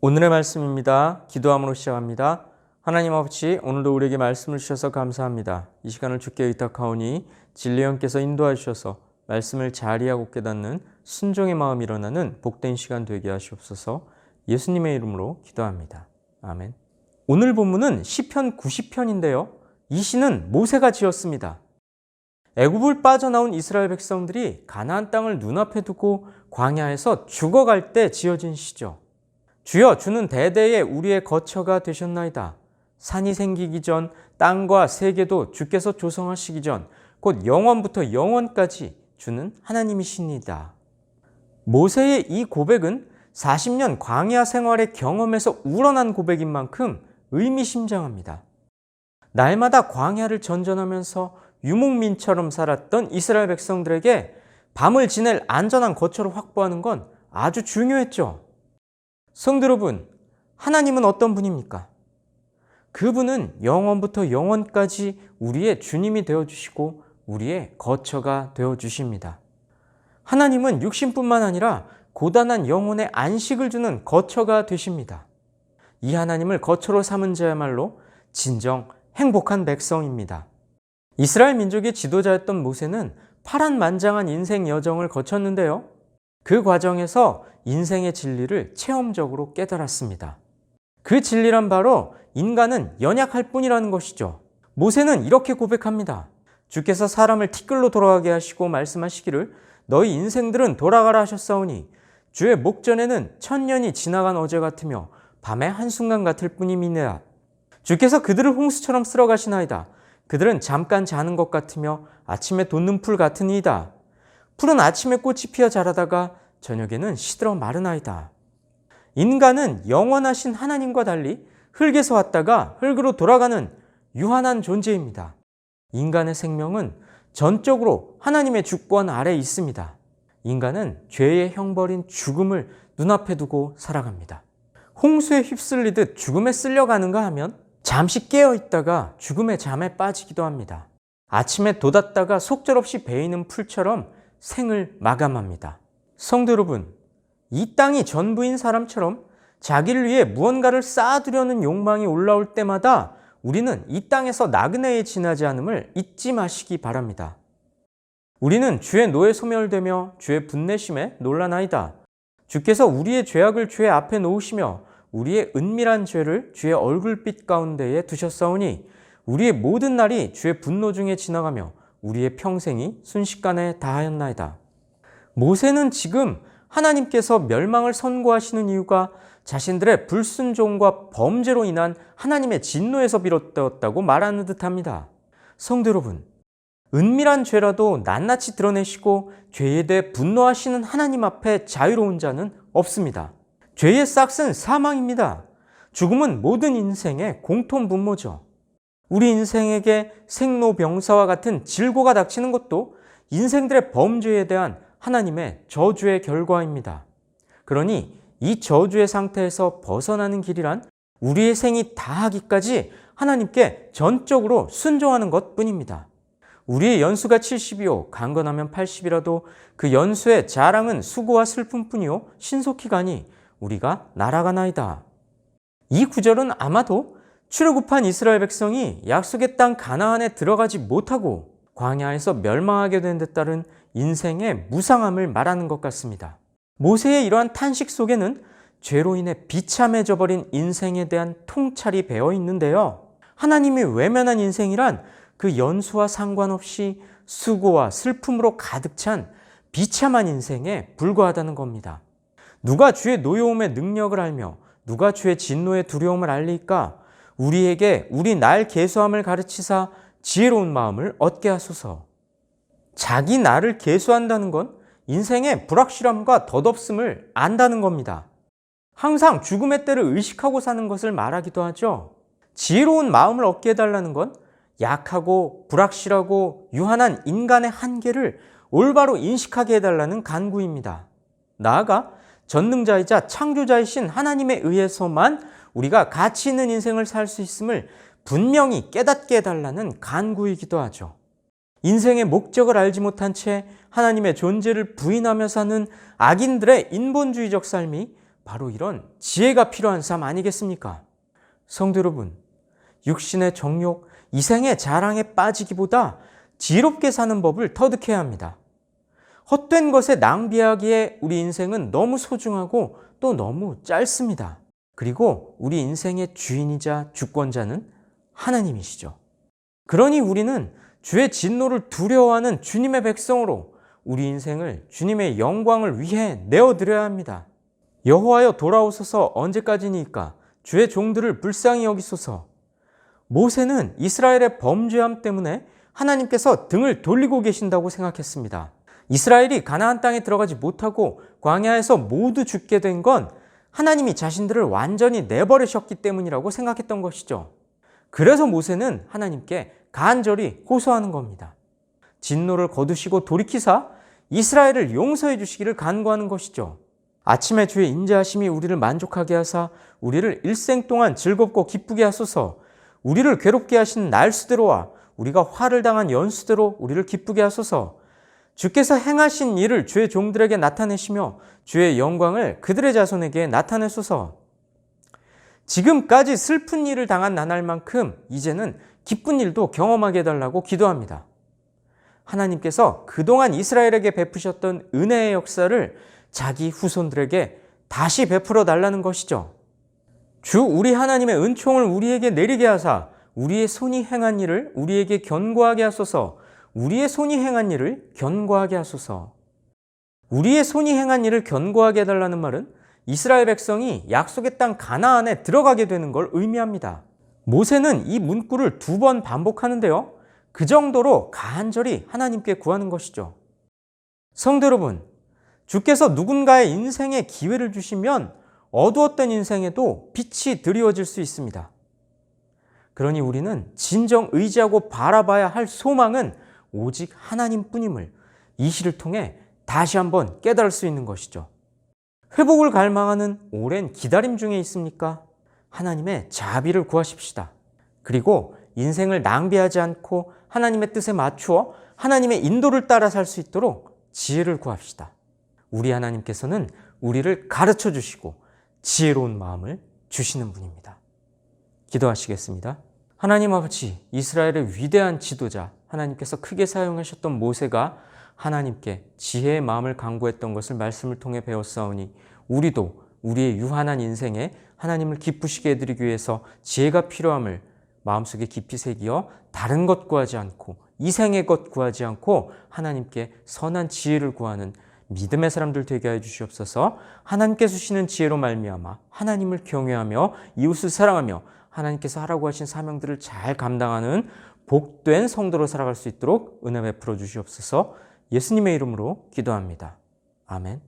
오늘의 말씀입니다. 기도함으로 시작합니다. 하나님 아버지, 오늘도 우리에게 말씀을 주셔서 감사합니다. 이 시간을 주께 의탁하오니 진리 영께서 인도하여 주셔서 말씀을 잘 이해하고 깨닫는 순종의 마음이 일어나는 복된 시간 되게 하시옵소서. 예수님의 이름으로 기도합니다. 아멘. 오늘 본문은 시편 90편인데요. 이 시는 모세가 지었습니다. 애굽을 빠져나온 이스라엘 백성들이 가나안 땅을 눈앞에 두고 광야에서 죽어갈 때 지어진 시죠. 주여, 주는 대대에 우리의 거처가 되셨나이다. 산이 생기기 전 땅과 세계도 주께서 조성하시기 전 곧 영원부터 영원까지 주는 하나님이십니다. 모세의 이 고백은 40년 광야 생활의 경험에서 우러난 고백인 만큼 의미심장합니다. 날마다 광야를 전전하면서 유목민처럼 살았던 이스라엘 백성들에게 밤을 지낼 안전한 거처를 확보하는 건 아주 중요했죠. 성도 여러분, 하나님은 어떤 분입니까? 그분은 영원부터 영원까지 우리의 주님이 되어주시고 우리의 거처가 되어주십니다. 하나님은 육신뿐만 아니라 고단한 영혼의 안식을 주는 거처가 되십니다. 이 하나님을 거처로 삼은 자야말로 진정 행복한 백성입니다. 이스라엘 민족의 지도자였던 모세는 파란만장한 인생 여정을 거쳤는데요. 그 과정에서 인생의 진리를 체험적으로 깨달았습니다. 그 진리란 바로 인간은 연약할 뿐이라는 것이죠. 모세는 이렇게 고백합니다. 주께서 사람을 티끌로 돌아가게 하시고 말씀하시기를 너희 인생들은 돌아가라 하셨사오니 주의 목전에는 천년이 지나간 어제 같으며 밤의 한순간 같을 뿐임이니라. 주께서 그들을 홍수처럼 쓸어 가시나이다. 그들은 잠깐 자는 것 같으며 아침에 돋는 풀 같으니이다. 풀은 아침에 꽃이 피어 자라다가 저녁에는 시들어 마르나이다. 인간은 영원하신 하나님과 달리 흙에서 왔다가 흙으로 돌아가는 유한한 존재입니다. 인간의 생명은 전적으로 하나님의 주권 아래에 있습니다. 인간은 죄의 형벌인 죽음을 눈앞에 두고 살아갑니다. 홍수에 휩쓸리듯 죽음에 쓸려가는가 하면 잠시 깨어있다가 죽음의 잠에 빠지기도 합니다. 아침에 돋았다가 속절없이 베이는 풀처럼 생을 마감합니다. 성도 여러분, 이 땅이 전부인 사람처럼 자기를 위해 무언가를 쌓아두려는 욕망이 올라올 때마다 우리는 이 땅에서 나그네에 지나지 않음을 잊지 마시기 바랍니다. 우리는 주의 노에 소멸되며 주의 분내심에 놀라나이다. 주께서 우리의 죄악을 주의 앞에 놓으시며 우리의 은밀한 죄를 주의 얼굴빛 가운데에 두셨사오니 우리의 모든 날이 주의 분노 중에 지나가며 우리의 평생이 순식간에 다하였나이다. 모세는 지금 하나님께서 멸망을 선고하시는 이유가 자신들의 불순종과 범죄로 인한 하나님의 진노에서 비롯되었다고 말하는 듯합니다. 성도 여러분, 은밀한 죄라도 낱낱이 드러내시고 죄에 대해 분노하시는 하나님 앞에 자유로운 자는 없습니다. 죄의 싹은 사망입니다. 죽음은 모든 인생의 공통 분모죠. 우리 인생에게 생로병사와 같은 질고가 닥치는 것도 인생들의 범죄에 대한 하나님의 저주의 결과입니다. 그러니 이 저주의 상태에서 벗어나는 길이란 우리의 생이 다하기까지 하나님께 전적으로 순종하는 것뿐입니다. 우리의 연수가 70이요 강건하면 80이라도 그 연수의 자랑은 수고와 슬픔뿐이요 신속히 가니 우리가 날아가나이다. 이 구절은 아마도 출애굽한 이스라엘 백성이 약속의 땅 가나안에 들어가지 못하고 광야에서 멸망하게 된 데 따른 인생의 무상함을 말하는 것 같습니다. 모세의 이러한 탄식 속에는 죄로 인해 비참해져 버린 인생에 대한 통찰이 배어 있는데요. 하나님이 외면한 인생이란 그 연수와 상관없이 수고와 슬픔으로 가득 찬 비참한 인생에 불과하다는 겁니다. 누가 주의 노여움의 능력을 알며 누가 주의 진노의 두려움을 알리까? 우리에게 우리 날 계수함을 가르치사 지혜로운 마음을 얻게 하소서. 자기 나를 계수한다는 건 인생의 불확실함과 덧없음을 안다는 겁니다. 항상 죽음의 때를 의식하고 사는 것을 말하기도 하죠. 지혜로운 마음을 얻게 해달라는 건 약하고 불확실하고 유한한 인간의 한계를 올바로 인식하게 해달라는 간구입니다. 나아가 전능자이자 창조자이신 하나님에 의해서만 우리가 가치 있는 인생을 살 수 있음을 분명히 깨닫게 해달라는 간구이기도 하죠. 인생의 목적을 알지 못한 채 하나님의 존재를 부인하며 사는 악인들의 인본주의적 삶이 바로 이런 지혜가 필요한 삶 아니겠습니까? 성도 여러분, 육신의 정욕, 이생의 자랑에 빠지기보다 지혜롭게 사는 법을 터득해야 합니다. 헛된 것에 낭비하기에 우리 인생은 너무 소중하고 또 너무 짧습니다. 그리고 우리 인생의 주인이자 주권자는 하나님이시죠. 그러니 우리는 주의 진노를 두려워하는 주님의 백성으로 우리 인생을 주님의 영광을 위해 내어드려야 합니다. 여호와여 돌아오소서 언제까지니까 주의 종들을 불쌍히 여기소서. 모세는 이스라엘의 범죄함 때문에 하나님께서 등을 돌리고 계신다고 생각했습니다. 이스라엘이 가나안 땅에 들어가지 못하고 광야에서 모두 죽게 된 건 하나님이 자신들을 완전히 내버리셨기 때문이라고 생각했던 것이죠. 그래서 모세는 하나님께 간절히 호소하는 겁니다. 진노를 거두시고 돌이키사 이스라엘을 용서해 주시기를 간구하는 것이죠. 아침에 주의 인자하심이 우리를 만족하게 하사 우리를 일생 동안 즐겁고 기쁘게 하소서. 우리를 괴롭게 하신 날수대로와 우리가 화를 당한 연수대로 우리를 기쁘게 하소서. 주께서 행하신 일을 주의 종들에게 나타내시며 주의 영광을 그들의 자손에게 나타내소서. 지금까지 슬픈 일을 당한 나날만큼 이제는 기쁜 일도 경험하게 해달라고 기도합니다. 하나님께서 그동안 이스라엘에게 베푸셨던 은혜의 역사를 자기 후손들에게 다시 베풀어 달라는 것이죠. 주 우리 하나님의 은총을 우리에게 내리게 하사 우리의 손이 행한 일을 우리에게 견고하게 하소서. 우리의 손이 행한 일을 견고하게 하소서. 우리의 손이 행한 일을 견고하게 해달라는 말은 이스라엘 백성이 약속의 땅 가나안에 들어가게 되는 걸 의미합니다. 모세는 이 문구를 2번 반복하는데요. 그 정도로 간절히 하나님께 구하는 것이죠. 성도 여러분, 주께서 누군가의 인생에 기회를 주시면 어두웠던 인생에도 빛이 드리워질 수 있습니다. 그러니 우리는 진정 의지하고 바라봐야 할 소망은 오직 하나님뿐임을 이 시를 통해 다시 한번 깨달을 수 있는 것이죠. 회복을 갈망하는 오랜 기다림 중에 있습니까? 하나님의 자비를 구하십시다. 그리고 인생을 낭비하지 않고 하나님의 뜻에 맞추어 하나님의 인도를 따라 살 수 있도록 지혜를 구합시다. 우리 하나님께서는 우리를 가르쳐 주시고 지혜로운 마음을 주시는 분입니다. 기도하시겠습니다. 하나님 아버지, 이스라엘의 위대한 지도자, 하나님께서 크게 사용하셨던 모세가 하나님께 지혜의 마음을 간구했던 것을 말씀을 통해 배웠사오니 우리도 우리의 유한한 인생에 하나님을 기쁘시게 해드리기 위해서 지혜가 필요함을 마음속에 깊이 새기어 다른 것 구하지 않고 이생의 것 구하지 않고 하나님께 선한 지혜를 구하는 믿음의 사람들 되게 해 주시옵소서. 하나님께서 주시는 지혜로 말미암아 하나님을 경외하며 이웃을 사랑하며 하나님께서 하라고 하신 사명들을 잘 감당하는 복된 성도로 살아갈 수 있도록 은혜 베풀어 주시옵소서. 예수님의 이름으로 기도합니다. 아멘.